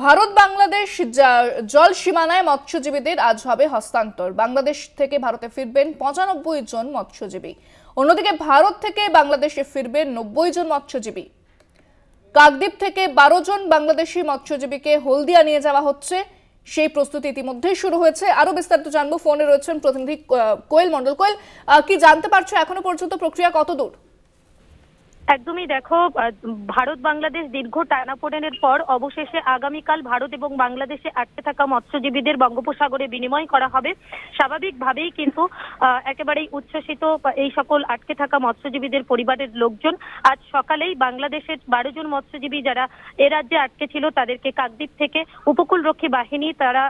ভারত বাংলাদেশ জল সীমানায় মৎস্যজীবীদের আজ হবে হস্তান্তর। বাংলাদেশ থেকে ভারতে ফিরবেন ৯৫ জন মৎস্যজীবী। অন্যদিকে ভারত থেকে বাংলাদেশে ফিরবেন ৯০ জন মৎস্যজীবী। কাকদ্বীপ থেকে ১২ জন বাংলাদেশি মৎস্যজীবীকে হলদিয়া নিয়ে যাওয়া হচ্ছে। সেই প্রস্তুতি ইতিমধ্যেই শুরু হয়েছে। আরো বিস্তারিত জানবো, ফোনে রয়েছেন প্রতিনিধি কোয়েল মণ্ডল। কোয়েল, কি জানতে পারছো এখনো পর্যন্ত প্রক্রিয়া কতদূর? একদমই দেখো, ভারত বাংলাদেশ দীর্ঘ টানাপোড়েনের পর অবশেষে আগামীকাল ভারত এবং বাংলাদেশে আটকে থাকা মৎস্যজীবীদের বঙ্গোপসাগরে বিনিময় করা হবে। স্বাভাবিকভাবেই কিন্তু একেবারেই উচ্ছ্বসিত এই সকল আটকে থাকা মৎস্যজীবীদের পরিবারের লোকজন। আজ সকালেই বাংলাদেশের ১২ জন মৎস্যজীবী যারা এ রাজ্যে আটকে ছিল তাদেরকে কাকদ্বীপ থেকে উপকূলরক্ষী বাহিনী তারা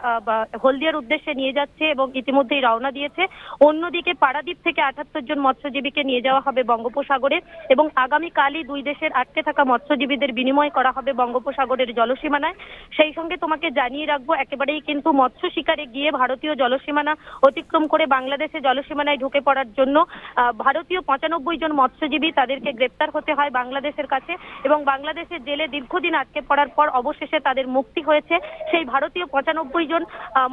হলদিয়ার উদ্দেশ্যে নিয়ে যাচ্ছে এবং ইতিমধ্যেই রওনা দিয়েছে। অন্যদিকে পারাদ্বীপ থেকে ৭৮ জন মৎস্যজীবীকে নিয়ে যাওয়া হবে বঙ্গোপসাগরে এবং আগামীকালই দুই দেশের আটকে থাকা মৎস্যজীবীদের বিনিময় করা হবে বঙ্গোপসাগরের জলসীমানায়। সেই সঙ্গে তোমাকে জানিয়ে রাখবো, একেবারেই কিন্তু মৎস্য শিকারে গিয়ে ভারতীয় জলসীমানা অতিক্রম করে বাংলাদেশে জলসীমানায় ঢুকে পড়ার জন্য ভারতীয় ৯৫ জন মৎস্যজীবী তাদেরকে গ্রেপ্তার হতে হয় বাংলাদেশের কাছে এবং বাংলাদেশের জেলে দীর্ঘদিন আটকে পড়ার পর অবশেষে তাদের মুক্তি হয়েছে। সেই ভারতীয় ৯৫ জন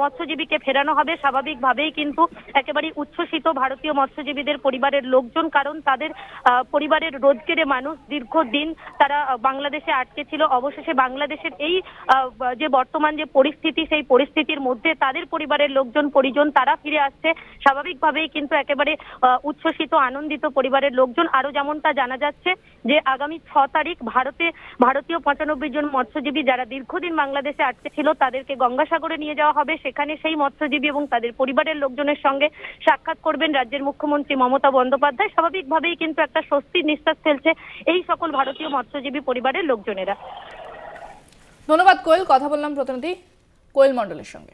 মৎস্যজীবীকে ফেরানো হবে। স্বাভাবিকভাবেই কিন্তু একেবারেই উচ্ছ্বসিত ভারতীয় মৎস্যজীবীদের পরিবারের লোকজন, কারণ তাদের পরিবারের রোজকেরে মানুষ দীর্ঘদিন তারা বাংলাদেশে আটকে ছিল। অবশেষে বাংলাদেশের এই যে বর্তমান যে পরিস্থিতি, সেই পরিস্থিতির মধ্যে তাদের পরিবারের লোকজন পরিজন তারা ফিরে আসছে। স্বাভাবিকভাবেই কিন্তু একেবারে উচ্ছ্বসিত আনন্দিত পরিবারের লোকজন। আরো যেমনটা জানা যাচ্ছে যে আগামী ৬ তারিখ ভারতীয় ৯৫ জন মৎস্যজীবী যারা দীর্ঘদিন বাংলাদেশে আটকে ছিল তাদেরকে গঙ্গাসাগরে নিয়ে যাওয়া হবে। সেখানে সেই মৎস্যজীবী এবং তাদের পরিবারের লোকজনের সঙ্গে সাক্ষাৎ করবেন রাজ্যের মুখ্যমন্ত্রী মমতা বন্দ্যোপাধ্যায়। স্বাভাবিকভাবেই কিন্তু একটা স্বস্তির নিঃশ্বাস ফেলছে এই সকল ভারতীয় মৎস্যজীবী পরিবারের লোকজনেরা। ধন্যবাদ কোয়েল, কথা বললাম প্রতিনিধি কোয়েল মণ্ডলের সঙ্গে।